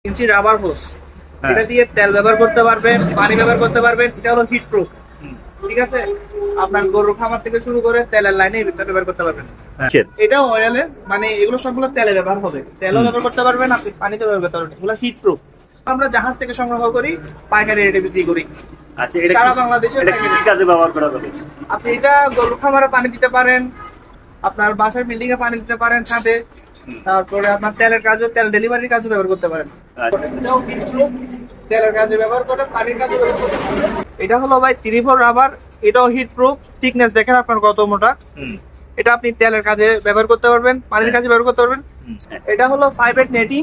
ইঞ্চি rubber হোস, এটা দিয়ে তেল ব্যবহার করতে পারবেন, পানি ব্যবহার করতে পারবেন। এটা হলো হিট প্রুফ, ঠিক আছে। আপনার গরুর খামার থেকে শুরু করে তেলের লাইনে ব্যবহার করতে পারবেন। এটা অয়েলের, মানে এগুলো সবগুলো তেলে ব্যবহার হবে, তেলও ব্যবহার করতে পারবেন, আপনি পানিতে ব্যবহার করতে পারবেন। এগুলো হিট প্রুফ। আমরা জাহাজ থেকে সংগ্রহ করি, পাইকারি রেটে বিক্রি করি। আচ্ছা, এটা সারা বাংলাদেশে কি কাজে ব্যবহার করা যাবে? আপনি এটা গরুর খামারে পানি দিতে পারেন, আপনার বাসার বিল্ডিং এ পানি দিতে পারেন, ছাদে। তারপরে আপনার তেলের কাজে, তেল ডেলিভারির কাজে ব্যবহার করতে পারেন। এটাও হিট প্রুফ, তেলের কাজে ব্যবহার করে, পানির কাজে ব্যবহার করতে পারেন। এটা হলো ভাই 3/4 রাবার, এটাও হিট প্রুফ। থিকনেস দেখেন আপনার কত মোটা। এটা আপনি তেলের কাজে ব্যবহার করতে পারবেন, পানির কাজে ব্যবহার করতে পারবেন। এটা হলো 5/8 নেটিং,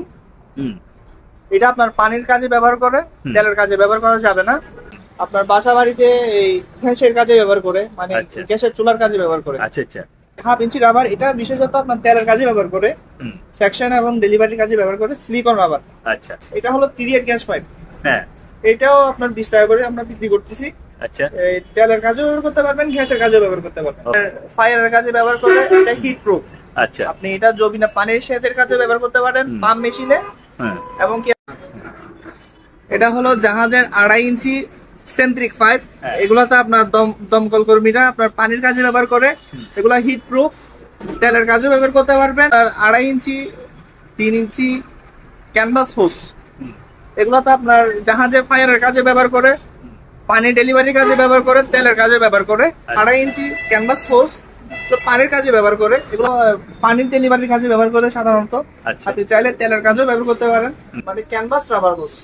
এটা আপনার পানির কাজে ব্যবহার করে, তেলের কাজে ব্যবহার করা যাবে না। আপনার বাসা বাড়িতে এই গ্যাসের কাজে ব্যবহার করে, মানে গ্যাসের চুলার কাজে ব্যবহার করে। আচ্ছা আচ্ছা। 1/2 ইঞ্চি রাবার, এটা বিশেষত আপনার তেলের কাজে ব্যবহার করে, সেকশন এবং ডেলিভারির কাজে ব্যবহার করে। Silicon rubber. আচ্ছা, এটা হলো 3/8 গ্যাস পাইপ। হ্যাঁ, এটাও আপনার 20 টাকা করে আমরা বিক্রি করতেছি। আচ্ছা, এই তেলের কাজে ব্যবহার করতে পারবেন, গ্যাসের কাজে ব্যবহার করতে পারবেন। ফায়ারের কাজে ব্যবহার করে, এটা হিট প্রুফ। আচ্ছা, আপনি এটা জমিনা পানির সেচের কাজে ব্যবহার করতে পারেন, পাম্প মেশিনে। এবং কি এটা হলো জাহাজের 2.5 ইঞ্চি সেন্ট্রিক পাইপ। এগুলাতে আপনার দমকল কর্মীরা আপনার পানির কাজে ব্যবহার করে। এগুলা হিট প্রুফ, তেলের কাজে ব্যবহার করতে পারবেন। আর 2.5 ইঞ্চি 3 ইঞ্চি ক্যানভাস হোস, এগুলাতে আপনার জাহাজে ফায়ারের কাজে ব্যবহার করে, পানি ডেলিভারির কাজে ব্যবহার করে, তেলের কাজে ব্যবহার করে। 2.5 ইঞ্চি ক্যানভাস হোস তো পানির কাজে ব্যবহার করে, এগুলো পানির ডেলিভারির কাজে ব্যবহার করে সাধারণত। আপনি চাইলে তেলের কাজেও ব্যবহার করতে পারেন। মানে ক্যানভাস রাবার হোস,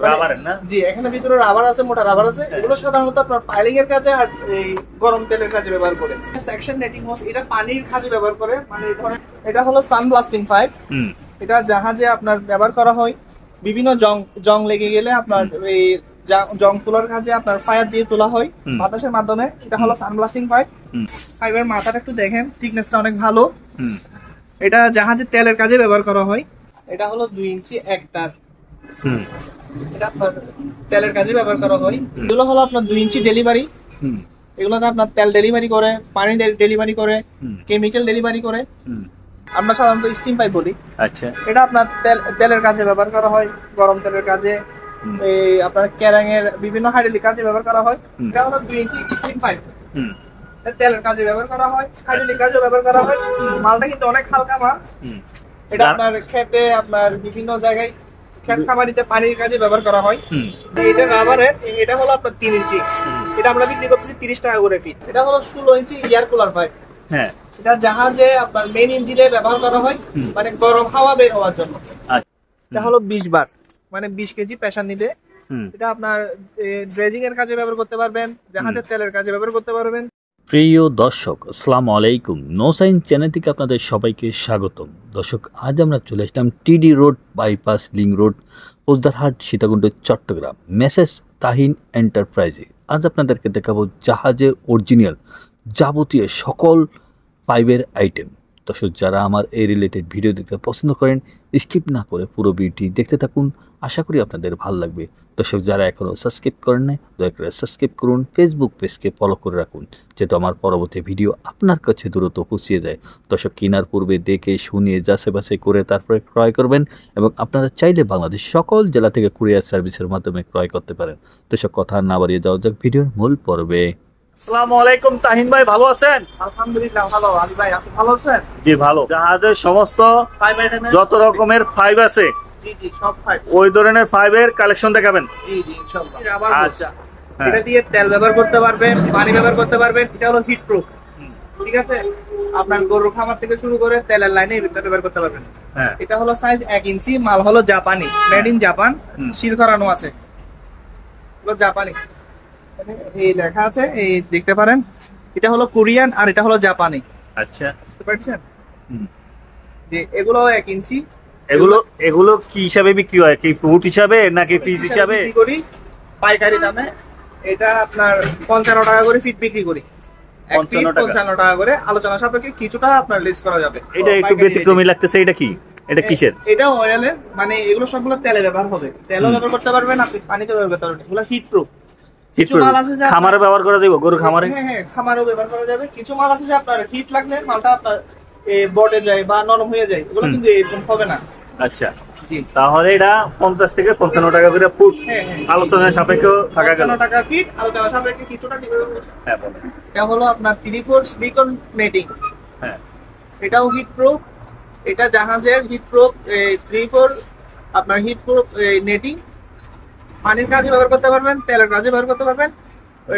রাবারের না? জি, এখানে ভিতরে রাবার আছে, মোটা রাবার আছে। এগুলো সাধারণত আপনার পাইলিং এর কাজে আর এই গরম তেলের কাজে ব্যবহার করে। সেকশন নেটিং হোস, এটা পানির কাজে ব্যবহার করে। মানে ধরেন এটা হলো সান ব্লাস্টিং পাইপ, এটা জাহাজে আপনার ব্যবহার করা হয়। বিভিন্ন জং লেগে গেলে আপনার এই জং তোলার কাজে আপনার ফায়ার দিয়ে তোলা হয় বাতাসের মাধ্যমে। এটা হলো সান ব্লাস্টিং পাইপ। পাইপের মাথাটা একটু দেখেন, থিকনেসটা অনেক ভালো। এটা জাহাজে তেলের কাজে ব্যবহার করা হয়। এটা হলো 2 ইঞ্চি এক তার, এটা আপনার তেলের কাজে ব্যবহার করা হয়। এগুলো হলো আপনার 2 ইঞ্চি ডেলিভারি, এগুলোতে আপনার তেল ডেলিভারি করে, পানি ডেলিভারি করে, কেমিক্যাল ডেলিভারি করে। আমরা সাধারণত স্টিম পাইপ বলি। আচ্ছা, এটা আপনার তেলের কাজে ব্যবহার করা হয়, গরম তেলের কাজে, এই আপনার ক্যারাং এর বিভিন্ন হাইড্রোলিক কাজে ব্যবহার করা হয়। এটা হলো 2 ইঞ্চি স্লিম পাইপ, তেলের কাজে ব্যবহার করা হয়, হাইড্রোলিক কাজে ব্যবহার করা হয়। মালটা কিন্তু অনেক হালকা মাল। এটা আপনার খেতে, আপনার বিভিন্ন জায়গায় খেত খামারিতে পানির কাজে ব্যবহার করা হয়। এটা রাবারের, এটা হলো আপনার 3 ইঞ্চি, এটা আমরা বিক্রি করতেছি 30 টাকা করে ফিট। এটা হলো 16 ইঞ্চি এয়ার কুলার পাইপ। হ্যাঁ, এটা জাহাজে আপনার মেইন ইঞ্জিনে ব্যবহার করা হয়, মানে গরম হাওয়া বের হওয়ার জন্য। এটা হলো 20 বার, মানে 20 কেজি প্রেসার নিবে। এটা আপনার ড্রেজিং এর কাজে ব্যবহার করতে পারবেন, জাহাজের তেলের কাজে ব্যবহার করতে পারবেন। প্রিয় দর্শক, আসসালামু আলাইকুম। নো সাইন্স চ্যানেল থেকে আপনাদের সবাইকে স্বাগতম। দর্শক, আজ আমরা চলে আসলাম TD road bypass link road, Fouzdarhat, Sitakunda, Chattogram, Messrs Tahin এন্টারপ্রাইজে। আজ আপনাদেরকে দেখাবো জাহাজের অরিজিনাল যাবতীয় সকল পাইপের আইটেম। দর্শক, যারা আমার এই রিলেটেড ভিডিও দেখতে পছন্দ করেন, স্কিপ না করে পুরো ভিডিওটি দেখতে থাকুন। আশা করি আপনাদের ভালো লাগবে। দর্শক, যারা এখনও সাবস্ক্রাইব করেন না, দয়া করে সাবস্ক্রাইব করুন। ফেসবুক পেজকে ফলো করে রাখুন, যেহেতু আমার পরবর্তী ভিডিও আপনার কাছে দ্রুত পৌঁছিয়ে যায়। দর্শক, কেনার পূর্বে দেখে শুনে যাচাই বাছাই করে তারপরে ক্রয় করবেন, এবং আপনারা চাইলে বাংলাদেশ সকল জেলা থেকে কুরিয়ার সার্ভিসের মাধ্যমে ক্রয় করতে পারেন। দর্শক, কথা না বাড়িয়ে যাওয়া যাক ভিডিওর মূল পর্বে। আসসালামু আলাইকুম তাহিন ভাই, ভালো আছেন? আলহামদুলিল্লাহ ভালো। আলী ভাই, আপনি ভালো আছেন? জি ভালো। জাহাজের সমস্ত পাইপ আইটেম, যত রকমের পাইপ আছে, জি জি, সব পাইপ, ওই ধরনের পাইপের কালেকশন দেখাবেন। জি জি, ইনশাআল্লাহ। রাবার হোস, এটা দিয়ে তেল ব্যবহার করতে পারবেন, পানি ব্যবহার করতে পারবেন। এটা হলো হিট প্রুফ, ঠিক আছে। আপনার গরুর খামার থেকে শুরু করে তেলের লাইনে ব্যবহার করতে পারবেন। এটা হলো সাইজ 1 ইঞ্চি, মাল হলো জাপানি, মেড ইন জাপান, সিল করানো আছে, এগুলো জাপানি। এই লেখা আছে, এই দেখতে পারেন। এটা হলো কোরিয়ান আর এটা হলো জাপানি। আচ্ছা, বুঝতে পারছেন? যে এগুলো 1 ইঞ্চি। এগুলো কি হিসাবে বিক্রি হয়? কি ফুট হিসাবে নাকি পিস হিসাবে? বিক্রি করি পাইকারি দামে। এটা আপনার 55 টাকা করে ফিট বিক্রি করি। 55 টাকা করে, আলোচনা সাপেক্ষে কিছুটা আপনার লেস করা যাবে। এটা একটু ব্যতিক্রমী লাগতেছে। এটা কি? এটা কিসের? এটা অয়েলের, মানে এগুলো সবগুলো তেলে ব্যবহার হবে, তেলও ব্যবহার করতে পারবেন, আপনি পানিতে ব্যবহার করতে পারবেন। এগুলো হিট প্রুফ। কিছু মাল আছে যে খামারে ব্যবহার করা যাবে, গরুর খামারে। হ্যাঁ হ্যাঁ, খামারেও ব্যবহার করা যাবে। কিছু মাল আছে যে আপনার হিট লাগলে মালটা আপনার বটে যায় বা নরম হয়ে যায়, এগুলো কিন্তু এরকম হবে না। আচ্ছা, জি, জি। তাহলে এটা 50 থেকে 55 টাকা করে ফুট, হ্যাঁ, হ্যাঁ। আলোচনার সাপেক্ষে থাকা গেল। 55 টাকা ফিট, আলোচনা সাপেক্ষে কিছুটা ডিসকাউন্ট। হ্যাঁ বলেন। এটা হলো আপনার 3/4 সিলিকন নেটিং, হ্যাঁ এটাও হিট প্রুফ। এটা জাহাজের হিট প্রুফ 3/4 আপনার হিট প্রুফ নেটিং, পানির কাজে ব্যবহার করতে পারবেন, তেলের কাজে ব্যবহার করতে পারবেন।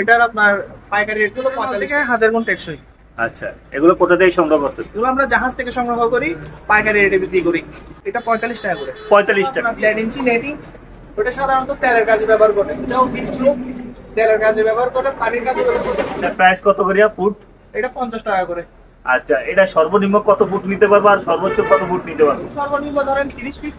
এটার আপনার পাইকারি রেট হলো 45 থেকে 1000 গুণ টেকসই। আচ্ছা, এগুলো কোথা থেকে সংগ্রহ করছেন? এগুলো আমরা জাহাজ থেকে সংগ্রহ করি, পাইকারি রেটে বিক্রি করি। এটা 45 টাকা করে। 45 টাকা। 1.5 ইঞ্চি নেটিং, ওটা সাধারণত তেলের কাজে ব্যবহার করে। এটাও হিট প্রুফ, তেলের কাজে ব্যবহার করে, পানির কাজে ব্যবহার করে। এটা প্রাইস কত করিয়া ফুট? এটা 50 টাকা করে। আচ্ছা, এটা সর্বনিম্ন কত ফুট নিতে পারবো আর সর্বোচ্চ কত ফুট নিতে পারবো? সর্বনিম্ন ধরেন 30 ফিট,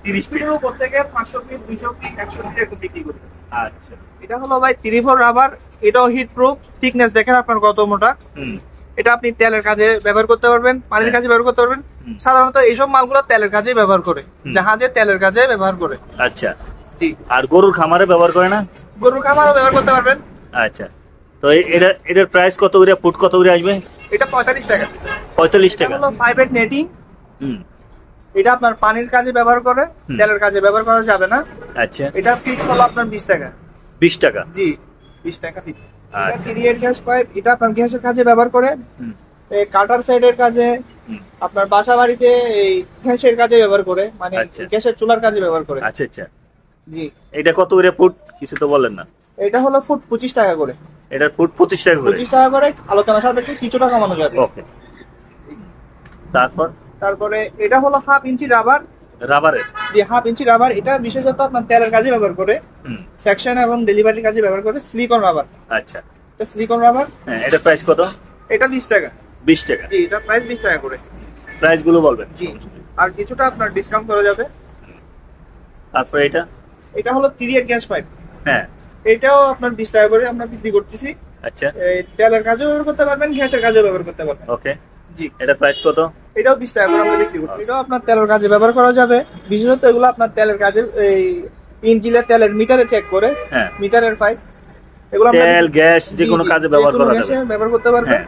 30 ফিট। ফিটের উপর থেকে 500 ফিট, 200 ফিট, 100 ফিট এরকম বিক্রি করি। আচ্ছা। এটা হলো ভাই 3/4 রাবার, এটাও হিট প্রুফ। থিকনেস দেখেন আপনার কত মোটা। হুম। এটা আপনি তেলের কাজে ব্যবহার করতে পারবেন, পানির কাজে ব্যবহার করতে পারবেন। সাধারণত এইসব মালগুলো তেলের কাজে ব্যবহার করে, জাহাজে তেলের কাজে ব্যবহার করে। আচ্ছা। জি। আর গরুর খামারে ব্যবহার করে না? গরুর খামারও ব্যবহার করতে পারবেন। আচ্ছা। তো এটার প্রাইস কত করে, ফুট কত করে আসবে? এটা 45 টাকা। 45 এটা টাকা। হলো 5/8 নেটিং, হুম। এটা আপনার পানির কাজে ব্যবহার করে, তেলের কাজে ব্যবহার করা যাবে না। আচ্ছা। এটা ফিট হলো আপনার 20 টাকা। 20 টাকা। জি, 20 টাকা ফিট। এটা আচ্ছা। 3/8 গ্যাস পাইপ, এটা আপনার গ্যাসের কাজে ব্যবহার করে, হুম। কাটার সাইডের কাজে, হুম। আপনার বাসা বাড়িতে এই গ্যাসের কাজে ব্যবহার করে, মানে আচ্ছা। গ্যাসের চুলার কাজে ব্যবহার করে। আচ্ছা আচ্ছা। জি। এটা কত করে ফুট কিছু তো বললেন না? এটা হলো ফুট 25 টাকা করে। এটার ফুট 25 টাকা করে। 25 টাকা করে, আলোচনা সাপেক্ষে কিছুটা কমানো যাবে। ওকে। তারপর তারপরে এটা হলো 1/2 ইঞ্চি রাবার। রাবারের। যে 1/2 ইঞ্চি রাবার, এটা বিশেষত আপনার তেলের কাজে ব্যবহার করে, হুম। সেকশন এবং ডেলিভারির কাজে ব্যবহার করে। সিলিকন রাবার, আচ্ছা। এটা সিলিকন রাবার। হ্যাঁ, এটা প্রাইস কত? এটা 20 টাকা। 20 টাকা। জি, এটা প্রাইস 20 টাকা করে। প্রাইস গুলো বলবেন। জি, আর কিছুটা আপনার ডিসকাউন্ট করা যাবে। তারপর এটা? এটা হলো 3/8 গ্যাস পাইপ, হ্যাঁ। এটাও আপনার 20 টাকা করে আমরা বিক্রি করতেছি। আচ্ছা। এই তেলের কাজেও ব্যবহার করতে পারবেন, গ্যাসের কাজেও ব্যবহার করতে পারবেন। ওকে। জি, এটা প্রাইস কত? এটাও 20 টাকা করে আমরা বিক্রি করছি। এটাও আপনার তেলের কাজে ব্যবহার করা যাবে। বিশেষত এগুলো আপনার তেলের কাজে, এই ইঞ্জিনে তেলের মিটারে চেক করে, হ্যাঁ। মিটারের পাইপ, এগুলো আমরা তেল গ্যাস যে কোনো কাজে ব্যবহার করা গ্যাসে যাবে। ব্যবহার করতে পারবেন। হ্যাঁ।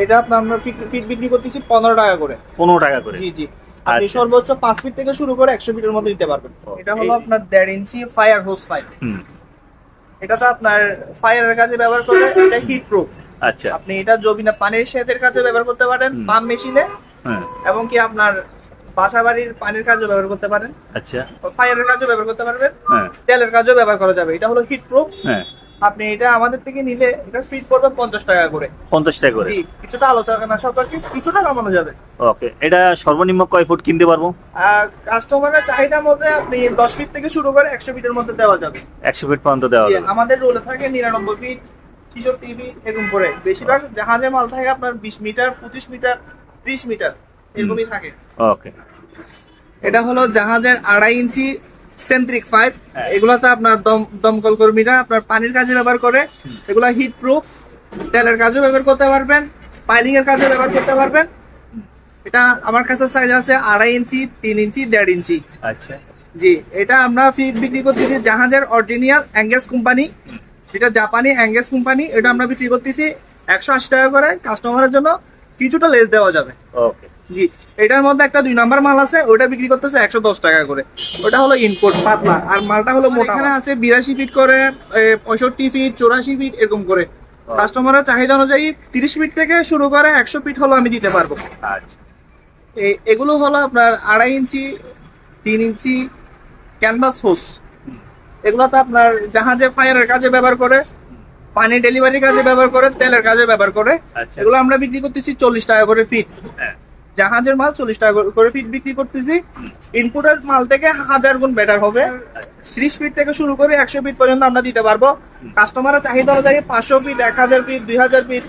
এটা আপনার আমরা ফিট বিক্রি করতেছি 15 টাকা করে। 15 টাকা করে। জি জি। আপনি আচ্ছা। সর্বোচ্চ 5 ফিট থেকে শুরু করে 100 ফিটের মধ্যে নিতে পারবেন। ও, এটা হলো এই- আপনার 1.5 ইঞ্চি ফায়ার হোস পাইপ। হুম। এটাতে আপনার ফায়ারের কাজে ব্যবহার করে, এটা হিট প্রুফ। আচ্ছা। আপনি এটা জমিনা পানির সেচের কাজে ব্যবহার করতে পারেন, পাম্প মেশিনে, হ্যাঁ। এবং কি আপনার বাসা বাড়ির পানির কাজে ব্যবহার করতে পারেন, আচ্ছা। ফায়ারের কাজে ব্যবহার করতে পারবেন, হ্যাঁ। তেলের কাজেও ব্যবহার করা যাবে। এটা হলো হিট প্রুফ। হ্যাঁ। আপনি এটা আমাদের থেকে নিলে এটা ফিট পড়বে 50 টাকা করে। 50 টাকা করে। জি, কিছুটা আলোচনা সম্পর্কে কিছুটা কমানো যাবে। ওকে। এটা সর্বনিম্ন কয় ফুট কিনতে পারবো? কাস্টমারের চাহিদা মধ্যে আপনি 10 ফিট থেকে শুরু করে 100 ফিটের মধ্যে দেওয়া যাবে। 100 ফিট পর্যন্ত দেওয়া জি, যাবে। আমাদের রোলে থাকে 99 ফিট, 66 ফিট এরকম করে। বেশিরভাগ জাহাজের মাল থাকে আপনার 20 মিটার, 25 মিটার, 30 মিটার এরকমই থাকে। ওকে। এটা হলো জাহাজের 2.5 ইঞ্চি সেন্ট্রিক পাইপ। হ্যাঁ। এগুলাতে আপনার দমকল কর্মীরা আপনার পানির কাজে ব্যবহার করে। এগুলা হিট প্রুফ, তেলের কাজে ব্যবহার করতে পারবেন, পাইলিং এর কাজে ব্যবহার করতে পারবেন। এটা আমার কাছে সাইজ আছে 2.5 ইঞ্চি, 3 ইঞ্চি, 1.5 ইঞ্চি। আচ্ছা। জি, এটা আমরা ফিট বিক্রি করতেছি জাহাজের অরিজিনাল অ্যাঙ্গেস কোম্পানি, যেটা জাপানি অ্যাঙ্গেস কোম্পানি। এটা আমরা বিক্রি করতেছি 180 টাকা করে। কাস্টমারের জন্য কিছুটা লেস দেওয়া যাবে। ওকে। জি, এটার মধ্যে একটা 2 নাম্বার মাল আছে, ওটা বিক্রি করতেছে 110 টাকা করে। ওটা হলো ইনপুট পাতলা, আর মালটা হলো মোটা। এখানে আছে 82 ফিট করে, 65 ফিট, 84 ফিট এরকম করে। কাস্টমারের চাহিদা অনুযায়ী 30 ফিট থেকে শুরু করে 100 ফিট হলো আমি দিতে পারবো। আচ্ছা। এগুলো হলো আপনার 2.5 ইঞ্চি, 3 ইঞ্চি ক্যানভাস হোস। এগুলোতে আপনার জাহাজে ফায়ারের কাজে ব্যবহার করে, পানি ডেলিভারির কাজে ব্যবহার করে, তেলের কাজে ব্যবহার করে। আচ্ছা। এগুলো আমরা বিক্রি করতেছি 40 টাকা করে ফিট। হ্যাঁ। জাহাজের মাল 40 টাকা করে ফিট বিক্রি করতেছি। ইনপুটের মাল থেকে 1000 গুণ বেটার হবে। 30 ফিট থেকে শুরু করে 100 ফিট পর্যন্ত আমরা দিতে পারবো। কাস্টমারের চাহিদা অনুযায়ী 500 ফিট, 1000 ফিট, 2000 ফিট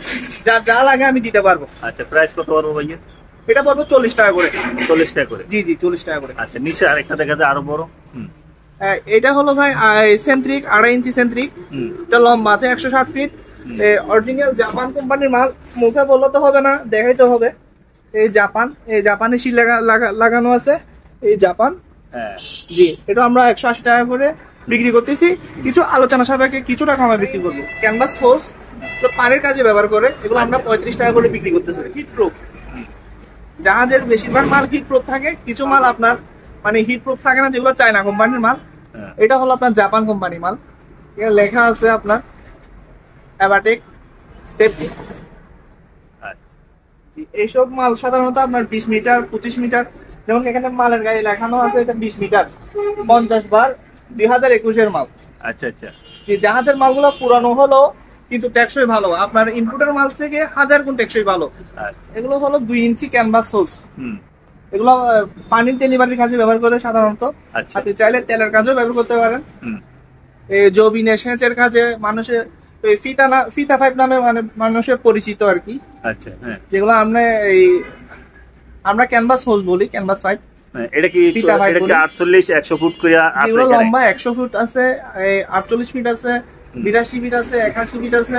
যা লাগে আমি দিতে পারবো। আচ্ছা, প্রাইস কত পারবো ভাইয়া? এটা পড়বো 40 টাকা করে। 40 টাকা করে। জি জি, 40 টাকা করে। আচ্ছা, নিচে আরেকটা দেখা যায় আরো বড়। হুম। এটা হলো ভাই সেন্ট্রিক, 2.5 ইঞ্চি সেন্ট্রিক। হুম। এটা লম্বা আছে 107 ফিট। অরিজিনাল জাপান কোম্পানির মাল, মুখে বললে তো হবে না, দেখাইতে হবে। এই জাপানি শিল লাগানো আছে, এই জাপান। হ্যাঁ। জি, এটা আমরা 180 টাকা করে বিক্রি করতেছি। কিছু আলোচনা সাপেক্ষে কিছুটা কমে বিক্রি করবো। ক্যানভাস ফোর্স পানির কাজে ব্যবহার করে, এগুলো আমরা 35 টাকা করে বিক্রি করতেছি। হিট প্রুফ, জাহাজের বেশিরভাগ মাল হিট প্রুফ থাকে, কিছু মাল আপনার মানে হিট প্রুফ থাকে না, যেগুলো চায়না কোম্পানির মাল। এটা হলো আপনার জাপান কোম্পানি মাল। এখানে লেখা আছে আপনার অ্যাবাটেক সেফটি। এইসব মাল সাধারণত আপনার 20 মিটার 25 মিটার, যেমন এখানে মালের গায়ে লেখানো আছে এটা 20 মিটার 50 বার 2021 এর মাল। আচ্ছা আচ্ছা। জাহাজের মালগুলো পুরানো হলো কিন্তু টেকসই ভালো, আপনার ইনপুটের মাল থেকে 1000 গুণ টেকসই ভালো। এগুলো হলো 2 ইঞ্চি ক্যানভাস সোর্স। এগুলো পানির ডেলিভারির কাজে ব্যবহার করে সাধারণত। আপনি চাইলে তেলের কাজেও ব্যবহার করতে পারেন। এই জবিনে সেচের কাজে মানুষের ফিতা পাইপ নামে মানে মানুষের পরিচিত আর কি। আচ্ছা হ্যাঁ, যেগুলো আমরা ক্যানভাস সোর্স বলি, ক্যানভাস পাইপ। এটা কি 48 100 ফুট করে আছে? এগুলো লম্বা 100 ফুট আছে, 48 ফিট আছে, 82 ফিট আছে, 81 ফিট আছে।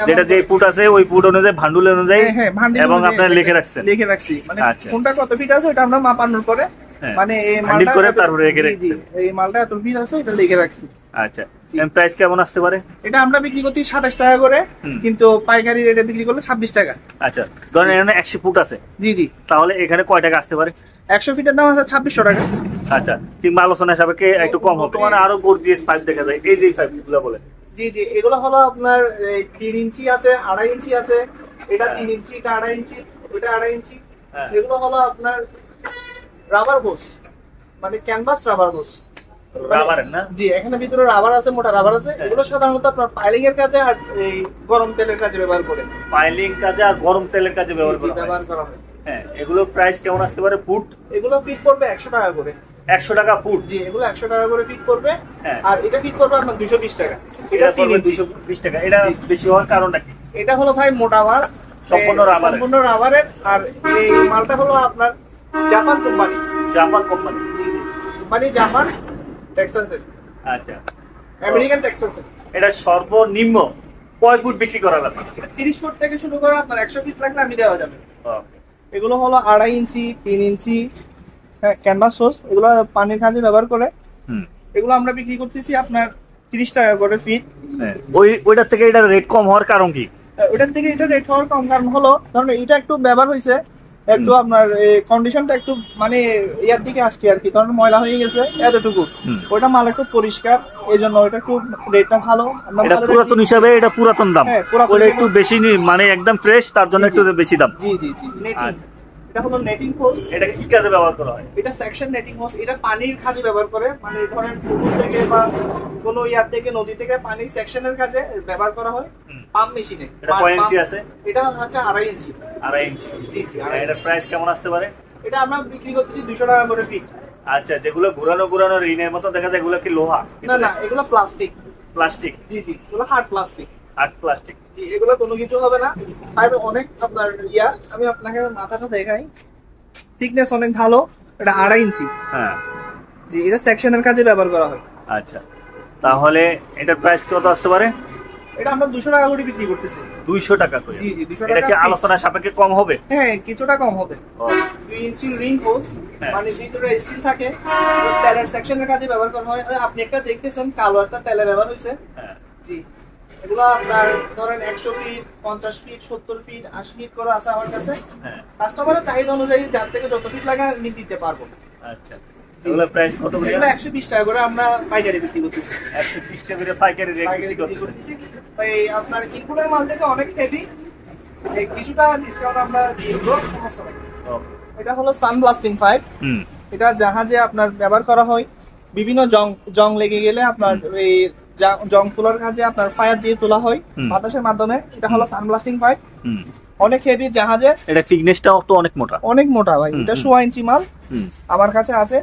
যেটা যে ফুট আছে ওই ফুট অনুযায়ী ভান্ডুল অনুযায়ী এবং আপনারা লিখে রাখছি মানে কোনটা কত ফিট আছে ওটা আমরা মাপানোর পরে মানে এই মালটা করে তারপরে রেখে রাখছি। এই মালটা এত ফিট আছে এটা লিখে রাখছি। আচ্ছা, এম প্রাইস কেমন আসতে পারে? এটা আমরা বিক্রি করতে 27 টাকা করে, কিন্তু পাইকারি রেটে বিক্রি করলে 26 টাকা। আচ্ছা, ধরেন এখানে 100 ফুট আছে। জি জি। তাহলে এখানে কয় টাকা আসতে পারে? 100 ফিটের দাম আছে 2600 টাকা। আচ্ছা, কিংবা আলোচনা সাপেক্ষে একটু কম হবে। মানে আরো গর্জিয়াস পাইপ দেখা যায়, এই যে পাইপগুলো বলে। জি জি, এগুলো হলো আপনার 3 ইঞ্চি আছে, 2.5 ইঞ্চি আছে। এটা 3 ইঞ্চি, এটা 2.5 ইঞ্চি, ওটা 2.5 ইঞ্চি। এগুলো হলো আপনার রাবার হোস, মানে ক্যানভাস রাবার হোস। রাবারের না? জি, এখানে ভিতরে রাবার আছে, মোটা রাবার আছে। এগুলো সাধারণত আপনার পাইলিং এর কাজে আর এই গরম তেলের কাজে ব্যবহার করে। পাইলিং কাজে আর গরম তেলের কাজে ব্যবহার করা হয়। হ্যাঁ, এগুলোর প্রাইস কেমন আসতে পারে? ফুট এগুলো ফিট করবে 100 টাকা করে। 100 টাকা ফুট? জি, এগুলো 100 টাকা করে ফিট করবে। আর এটা ফিট করবে আপনার 220 টাকা। এটা 3 ইঞ্চি 220 টাকা। এটা বেশি হওয়ার কারণটা কি? এটা হলো ভাই মোটা মাল, সম্পূর্ণ রাবারের। আর এই মালটা হলো আপনার জাপান কোম্পানি। মানে জাপান টেক্সাসের। আচ্ছা, আমেরিকান টেক্সাসের। এটা সর্বনিম্ন কয় ফুট বিক্রি করা যাবে? 30 ফুট থেকে শুরু করে আপনার 100 ফিট লাগলে আমি দেওয়া যাবে। এগুলো হলো 2.5 ইঞ্চি 3 ইঞ্চি ক্যানভাস সোর্স। এগুলো পানির কাজে ব্যবহার করে। এগুলো আমরা বিক্রি করতেছি আপনার 30 টাকা করে ফিট। ওইটার থেকে এটা রেট কম হওয়ার কারণ কি? ওইটার থেকে এটা রেট হওয়ার কম কারণ হলো, ধরুন এটা একটু ব্যবহার হয়েছে, একটু আপনার কন্ডিশনটা একটু মানে ইয়ার দিকে আসছে আর কি, ধরুন ময়লা হয়ে গেছে এতটুকু। ওইটা মাল একটু পরিষ্কার, এই জন্য ওইটা একটু রেটটা ভালো। এটা পুরাতন হিসাবে এটা পুরাতন দাম, ওটা একটু বেশি মানে একদম ফ্রেশ, তার জন্য একটু বেশি দাম। জি জি জি। এটা হলো নেটিং হোস। এটা কি কাজে ব্যবহার করা হয়? এটা সেকশন নেটিং হোস। এটা পানির কাজে ব্যবহার করে, মানে ধরেন পুকুর থেকে বা কোনো ইয়ার থেকে, নদী থেকে পানি সেকশনের কাজে ব্যবহার করা হয় পাম্প মেশিনে। এটা কয় ইঞ্চি আছে? এটা আছে 2.5 ইঞ্চি। 2.5 ইঞ্চি। জি জি। এটার প্রাইস কেমন আসতে পারে? এটা আমরা বিক্রি করতেছি 200 টাকা করে ফিট। আচ্ছা, যেগুলো ঘুরানো রিনের মতো দেখা যায়, এগুলো কি লোহা? না না, এগুলো প্লাস্টিক। জি জি, এগুলো হার্ড প্লাস্টিক। জি, এগুলো কোনো কিছু হবে না। আর অনেক আপনার আমি আপনাকে মাথাটা দেখাই, থিকনেস অনেক ভালো। এটা 2.5 ইঞ্চি। হ্যাঁ জি, এটা সেকশনের কাজে ব্যবহার করা হয়। আচ্ছা, তাহলে এটার প্রাইস কত আসতে পারে? এটা আমরা 200 টাকা করে বিক্রি করতেছি। 200 টাকা করে? জি জি, 200 এটা টাকা। কি আলোচনা সাপেক্ষে কম হবে? হ্যাঁ, কিছুটা কম হবে। 2 ইঞ্চি রিং হোস, মানে ভিতরে স্টিল থাকে, তেলের সেকশনের কাজে ব্যবহার করা হয়। আপনি একটা দেখতেছেন কালো একটা তেলে ব্যবহার হইছে। জি, এগুলো আপনার ধরেন 100 ফিট 50 ফিট 70 ফিট 80 ফিট করে আছে আমার কাছে। কাস্টমারের চাহিদা অনুযায়ী যার থেকে যত ফিট লাগে আমি দিতে পারবো। আচ্ছা, এগুলোর প্রাইস কত করে? এগুলো 120 টাকা করে আমরা পাইকারি বিক্রি করতেছি। 120 টাকা করে পাইকারি রেট বিক্রি করতেছি। এই আপনার ইনপুটের মাল থেকে অনেক হেভি, কিছুটা ডিসকাউন্ট আমরা দিয়ে দেব, সমস্যা নেই। এটা হলো সান ব্লাস্টিং পাইপ। এটা জাহাজে আপনার ব্যবহার করা হয়। বিভিন্ন জং লেগে গেলে আপনার এই জং তোলার কাজে আপনার ফায়ার দিয়ে তোলা হয় বাতাসের মাধ্যমে। এটা হলো সান ব্লাস্টিং পাইপ, অনেক হেভি জাহাজে। এটা থিকনেসটাও তো অনেক মোটা ভাই। এটা 1.5 ইঞ্চি মাল আমার কাছে আছে।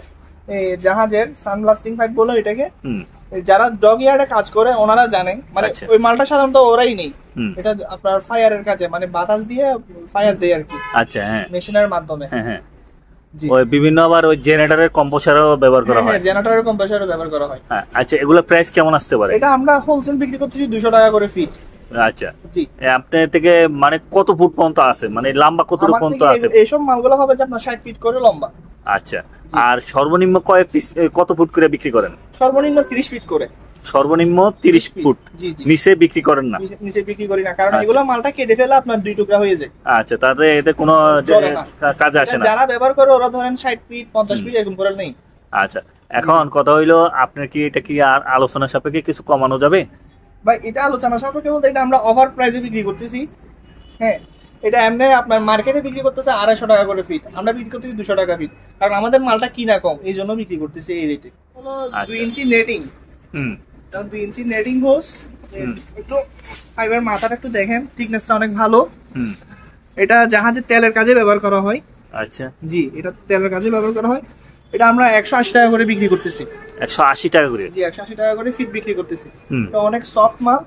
এই জাহাজের সান ব্লাস্টিং পাইপ বলে এটাকে। যারা ডগ ইয়ার্ডে কাজ করে ওনারা জানেন, মানে ওই মালটা সাধারণত ওরাই নেই। এটা আপনার ফায়ারের কাজে, মানে বাতাস দিয়ে ফায়ার দেয় আর কি। আচ্ছা, হ্যাঁ, মেশিনের মাধ্যমে। হ্যাঁ, ওই বিভিন্ন আবার ওই জেনারেটরের কম্প্রেসরও ব্যবহার করা হয়। হ্যাঁ, জেনারেটরের কম্প্রেসরও ব্যবহার করা হয়। আচ্ছা, এগুলোর প্রাইস কেমন আসতে পারে? এটা আমরা হোলসেল বিক্রি করতেছি 200 টাকা করে ফিট। আচ্ছা, জি। আপনার থেকে মানে কত ফুট পর্যন্ত আছে, মানে লম্বা কতটুকু পর্যন্ত আছে? এইসব মালগুলো হবে যে আপনার 60 ফিট করে লম্বা। আচ্ছা, আর সর্বনিম্ন কত ফুট করে বিক্রি করেন? সর্বনিম্ন 30 ফিট করে। সর্বনিম্ন 30 ফুট জি জি নিচে বিক্রি করেন না? নিচে বিক্রি করি না, কারণ এগুলো মালটা কেটে ফেলে আপনার 2 টুকরা হয়ে যায়। আচ্ছা, তাতে এতে কোনো কাজে আসে না? যারা ব্যবহার করে ওরা ধরেন 60 ফিট 50 ফিট এরকম করে নেই। আচ্ছা, এখন কথা হইলো আপনার কি এটা কি আর আলোচনা সাপেক্ষে কিছু কমানো যাবে? ভাই এটা আলোচনা সাপেক্ষে বলতে এটা আমরা ওভার প্রাইসে বিক্রি করতেছি। হ্যাঁ, এটা এমনি আপনার মার্কেটে বিক্রি করতেছে 250 টাকা করে ফিট, আমরা বিক্রি করতেছি 200 টাকা ফিট, কারণ আমাদের মালটা কিনা কম, এই জন্য বিক্রি করতেছি এই রেটে। 2 ইঞ্চি নেটিং, 2 ইঞ্চি নেটিং হোস, একটু ফাইবার মাথাটা একটু দেখেন, থিকনেসটা অনেক ভালো। এটা জাহাজে তেলের কাজে ব্যবহার করা হয়। আচ্ছা জি, এটা তেলের কাজে ব্যবহার করা হয়। এটা আমরা 180 টাকা করে বিক্রি করতেছি। 180 টাকা করে? জি, 180 টাকা করে ফিট বিক্রি করতেছি। তো অনেক সফট মাল,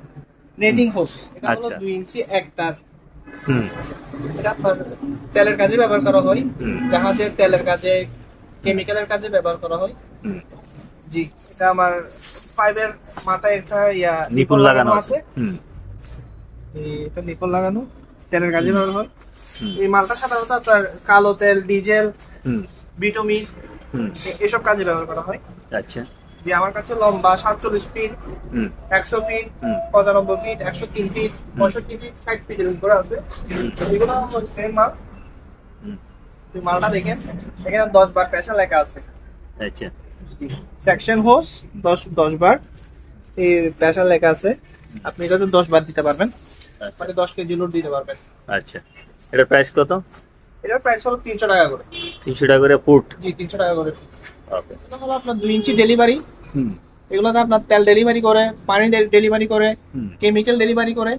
নেটিং হোস। এটা হলো 2 ইঞ্চি একটার। এটা তেলের কাজে ব্যবহার করা হয়, জাহাজের তেলের কাজে, কেমিক্যালের কাজে ব্যবহার করা হয়। জি, এটা আমার ফাইবার মাথায় একটা নিপল লাগানো আছে। এটা নিপল লাগানো, তেলের কাজে ব্যবহার হয়। এই মালটা সাধারণত আপনার কালো তেল, ডিজেল, বিটুমিন এসব কাজে ব্যবহার করা হয়। আচ্ছা, যে আমার কাছে লম্বা 47 feet, 100 feet, 95 feet, 103 feet, 65 feet, 60 feet এর উপরে আছে। এগুলো সেম মাল। এই মালটা দেখেন, এখানে 10 বার প্রেসার লেখা আছে। আচ্ছা, জি, সেকশন হোস 10 বার এই প্রেসার লেখা আছে। আপনি এটা তো 10 বার দিতে পারবেন, মানে 10 কেজি লোড দিতে পারবেন। আচ্ছা, এটার প্রাইস কত? এটার প্রাইস হলো 300 টাকা করে। 300 টাকা করে ফুট? জি, 300 টাকা করে। ওকে, এটা হলো আপনার 2 ইঞ্চি ডেলিভারি। এগুলোতে আপনার তেল ডেলিভারি করে, পানি ডেলিভারি করে, কেমিক্যাল ডেলিভারি করে।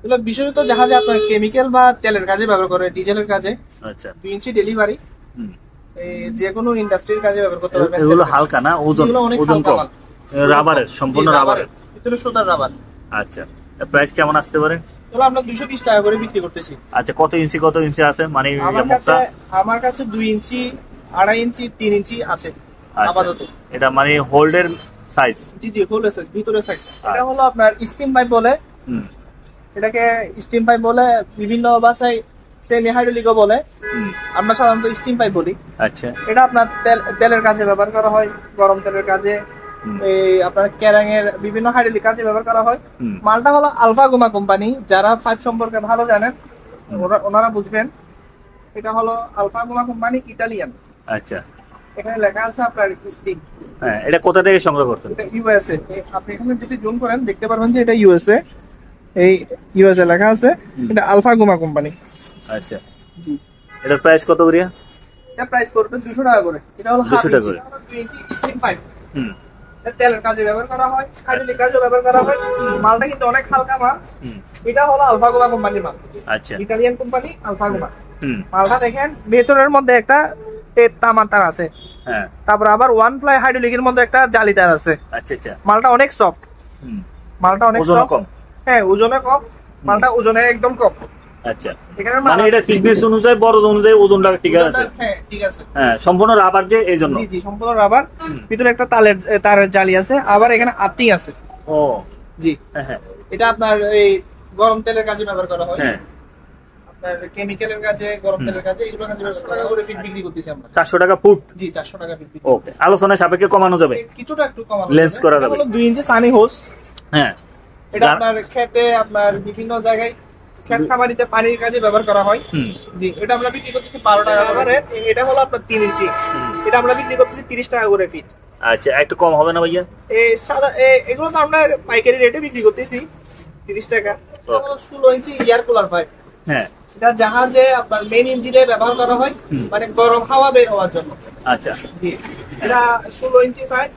এগুলো বিশেষত জাহাজে আপনার কেমিক্যাল বা তেলের কাজে ব্যবহার করে, ডিজেলের কাজে। আচ্ছা, 2 ইঞ্চি ডেলিভারি, যে কোনো ইন্ডাস্ট্রির কাজে ব্যবহার করতে পারবেন। এগুলো হালকা না? ওজন কম? রাবারের, সম্পূর্ণ রাবারের, ভিতরে সুতার রাবার। আচ্ছা, প্রাইস কেমন আসতে পারে? এগুলো আমরা 220 টাকা করে বিক্রি করতেছি। আচ্ছা, কত ইঞ্চি আছে? মানে আমার কাছে 2 ইঞ্চি, 2.5 ইঞ্চি, 3 ইঞ্চি আছে আপাতত। এটা মানে হোল্ডের সাইজ? জি জি, হোল্ডের সাইজ, ভিতরের সাইজ। এটা হলো আপনার স্টিম পাইপ বলে। এটাকে স্টিম পাইপ বলে, বিভিন্ন ভাষায় সেমি হাইড্রোলিকও বলে, আমরা সাধারণত স্টিম পাইপ বলি। আচ্ছা, এটা আপনার তেলের কাজে ব্যবহার করা হয়, গরম তেলের কাজে, এই আপনার ক্যারাঙের বিভিন্ন হাইড্রোলিক কাজে ব্যবহার করা হয়। মালটা হলো আলফা গোমা কোম্পানি, যারা পাইপ সম্পর্কে ভালো জানেন ওনারা বুঝবেন। এটা হলো আলফা গোমা কোম্পানি, ইতালিয়ান। আচ্ছা, এখানে লেখা আছে আপনার স্টিম। হ্যাঁ, এটা কোথা থেকে সংগ্রহ করছেন? এটা ইউএসএ। আপনি এখানে যদি জুম করেন দেখতে পারবেন যে এটা ইউএসএ, এই ইউএসএ লেখা আছে। এটা আলফা গোমা কোম্পানি। আচ্ছা, জি। এটার প্রাইস কত করে? এটা প্রাইস করবে 200 টাকা করে। এটা হলো 200 টাকা করে 2 ইঞ্চি স্লিম পাইপ। এটা তেলের কাজে ব্যবহার করা হয়, হাইড্রোলিক কাজে ব্যবহার করা হয়। মালটা কিন্তু অনেক হালকা মাল। এটা হলো আলফা গোমা কোম্পানির মাল। আচ্ছা, ইতালিয়ান কোম্পানি আলফা গোমা। মালটা দেখেন, ভেতরের মধ্যে একটা তামার তার আছে। হ্যাঁ, তারপর আবার ওয়ান প্লাই হাইড্রোলিকের মধ্যে একটা জালি তার আছে। আচ্ছা আচ্ছা, মালটা অনেক সফট। মালটা অনেক সফট, কম। হ্যাঁ, ওজনে কম, মালটা ওজনে একদম কম। আচ্ছা, এখানে মানে এটা ফিটনেস অনুযায়ী, বড় অনুযায়ী ওজনটা ঠিক আছে। হ্যাঁ, ঠিক আছে। হ্যাঁ, সম্পূর্ণ রাবার যে, এইজন্য। জি জি, সম্পূর্ণ রাবার। ভিতরে একটা তারের জালি আছে, আবার এখানে আর্থিং আছে। ও জি, হ্যাঁ। এটা আপনার এই গরম তেলের কাজে ব্যবহার করা হয়। হ্যাঁ, আপনার কেমিক্যালের কাজে, গরম তেলের কাজে, এগুলো কাজে 400 টাকা করে ফিট বিক্রি করতেছি আমরা। 400 টাকা ফুট? জি, 400 টাকা ফিট। ওকে, আলোচনা সাপেক্ষে কমানো যাবে? কিছুটা একটু কমানো যাবে। লেন্স করা যাবে। 2 ইঞ্চি সানি হোস। হ্যাঁ, এটা আপনার খেতে, আপনার বিভিন্ন জায়গায় খেত খামারিতে পানির কাজে ব্যবহার করা হয়। জি, এটা আমরা বিক্রি করতেছি 12 টাকা করে। এটা হলো আপনার 3 ইঞ্চি, এটা আমরা বিক্রি করতেছি 30 টাকা করে ফিট। আচ্ছা, একটু কম হবে না ভাইয়া? এই সাদা এগুলো তো আমরা পাইকারি রেটে বিক্রি করতেছি 30 টাকা। 16 ইঞ্চি এয়ার কুলার পাইপ। হ্যাঁ, এটা জাহাজে আপনার মেইন ইঞ্জিনে ব্যবহার করা হয়, মানে গরম হাওয়া বের হওয়ার জন্য। আচ্ছা, জি, এটা 16 ইঞ্চি সাইজ।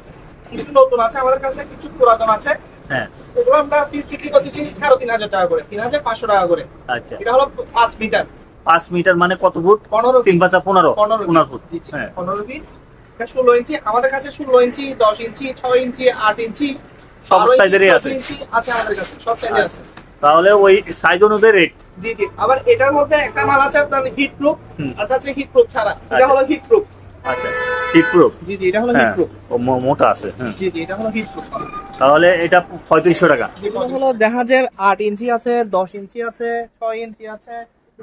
কিছু নতুন আছে আমাদের কাছে, কিছু পুরাতন আছে। হ্যাঁ, এগুলো আমরা বিক্রি করতেছি 3,500 টাকা করে, 3,500 টাকা করে। আচ্ছা, এটা হলো 5 মিটার। 5 মিটার মানে কত ফুট? 15। 3 5 15 ফুট। জি জি, 15 ফিট। এটা 16 ইঞ্চি। আমাদের কাছে 16 ইঞ্চি, 10 ইঞ্চি, 6 ইঞ্চি, 8 ইঞ্চি, সব সাইজেরই আছে। আচ্ছা, আমাদের কাছে সব সাইজের আছে। তাহলে ওই সাইজ অনুযায়ী রেট। জি জি, আবার এটার মধ্যে একটা মাল আছে আপনার হিট প্রুফ, আর আছে হিট প্রুফ ছাড়া। এটা হলো হিট প্রুফ। আচ্ছা, হিট প্রুফ। জি জি, এটা হলো হিট প্রুফ। ও মোটা আছে। জি জি, এটা হলো হিট প্রুফ। তাহলে এটা 3500 টাকা। এটা হলো জাহাজের 8 ইঞ্চি আছে, 10 ইঞ্চি আছে, 6 ইঞ্চি আছে,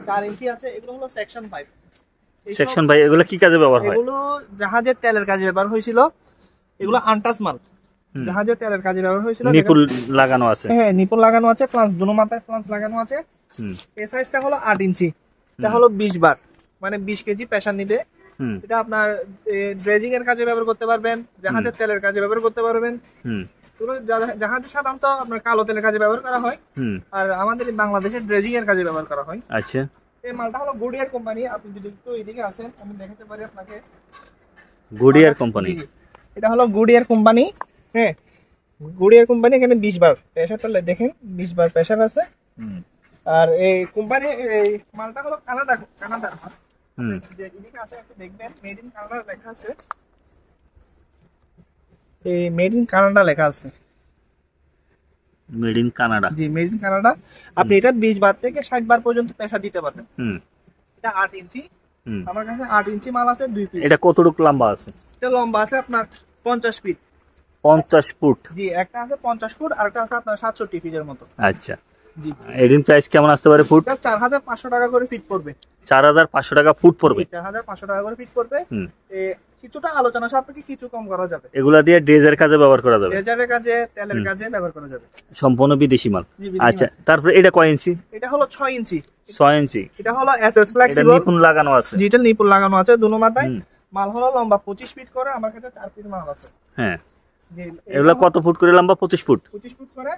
4 ইঞ্চি আছে। এগুলো হলো সেকশন 5। সেকশন ভাই, এগুলো কি কাজে ব্যবহার হয়? এগুলো জাহাজের তেলের কাজে ব্যবহার হয়েছিল। এগুলো আনটাচ মাল। জাহাজে তেলের কাজে ব্যবহার হয়েছিল। নিপুল লাগানো আছে, হ্যাঁ নিপুল লাগানো আছে, ফ্লান্স দুনো মাথায় ফ্লান্স লাগানো আছে। এই সাইজটা হলো 8 ইঞ্চি, এটা হলো 20 বার, মানে 20 কেজি প্রেসার নিবে। এটা আপনার ড্রেজিং এর কাজে ব্যবহার করতে পারবেন, জাহাজের তেলের কাজে ব্যবহার করতে পারবেন। জাহাজে সাধারণত আপনার কালো তেলের কাজে ব্যবহার করা হয়, আর আমাদের বাংলাদেশে ড্রেজিং এর কাজে ব্যবহার করা হয়। আচ্ছা, এই মালটা হলো গুডিয়ার কোম্পানি। আপনি যদি একটু এদিকে আসেন আমি দেখাতে পারি আপনাকে। গুডিয়ার কোম্পানি, এটা হলো গুডিয়ার কোম্পানি। হ্যাঁ, গুডিয়ার কোম্পানি। এখানে 20 বার প্রেসারটা দেখেন, 20 বার প্রেসার আছে। আর এই কোম্পানি, এই মালটা হলো কানাডার যে এদিকে আসে একটু দেখবেন, মেড ইন কানাডা লেখা আছে। এই মেড ইন কানাডা লেখা আছে, made in Canada. G, made in Canada. আপনি এটা 20 বার থেকে 60 বার পর্যন্ত প্রেসার দিতে পারবেন। এটা 8 ইঞ্চি, আমার কাছে 8 ইঞ্চি মাল আছে 2 পিস। এটা কতটুকু লম্বা আছে? এটা লম্বা আছে আপনার 50 ফিট। 50 ফুট? জি, একটা আছে 50 ফুট আর একটা আছে আপনার 67 ফিটের মতো। আচ্ছা, জি। এডিন প্রাইস কেমন আসতে পারে ফুট? এটা 4500 টাকা করে ফিট পড়বে। 4500 টাকা ফুট পড়বে? 4500 টাকা করে ফিট পড়বে। কিছুটা আলোচনা সাপেক্ষে কিছু কম করা যাবে। এগুলা দিয়ে ড্রেজের কাজে ব্যবহার করা যাবে, ড্রেজারের কাজে, তেলের কাজে ব্যবহার করা যাবে। সম্পূর্ণ বিদেশি মাল। আচ্ছা, তারপরে এটা কয় ইঞ্চি? এটা হলো 6 ইঞ্চি। 6 ইঞ্চি। এটা হলো এসএস ফ্লেক্সিবল। এটা নিপুন লাগানো আছে? ডিজিটাল নিপুল লাগানো আছে দুনো মাথায়। মাল হলো লম্বা 25 ফিট করে, আমার কাছে 4 পিস মাল আছে। হ্যাঁ, এগুলা কত ফুট করে লম্বা? 25 ফুট। 25 ফুট করে।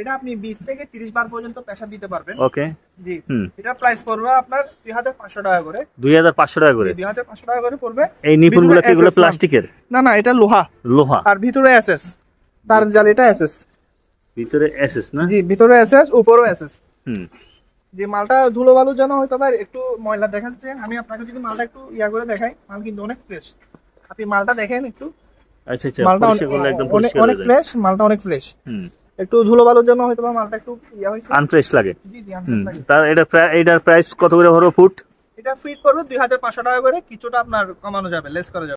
এটা আপনি 20 থেকে 30 বার পর্যন্ত প্রেসার দিতে পারবেন। ওকে। জি। এটা প্রাইস পড়বে আপনার 2500 টাকা করে। 2500 টাকা করে? 2500 টাকা করে পড়বে। এই নিপুনগুলো কি এগুলো প্লাস্টিকের? না না, এটা লোহা। লোহা। আর ভিতরে এসএস, তার জালিটা এসএস। ভিতরে এসএস না? জি, ভিতরে এসএস, উপরেও এসএস। যে মালটা ধুলোবালু যেন হয়তো বা একটু ময়লা দেখাচ্ছে, আমি আপনাকে যদি মালটা একটু ইয়া করে দেখাই, মাল কিন্তু অনেক ফ্রেশ। আপনি মালটা দেখেন একটু। আচ্ছা আচ্ছা, মালটা একদম পরিষ্কার, অনেক ফ্রেশ, মালটা অনেক ফ্রেশ। একটু ধুলোবালুর জন্য হয়তো বা মালটা একটু ইয়া হইছে, আনফ্রেশ লাগে। জি জি, আনফ্রেশ লাগে। তার এটার প্রাইস কত করে হলো ফুট? এটা ফিট করবে 2500 টাকা করে, কিছুটা আপনার কমানো যাবে, লেস করা যাবে।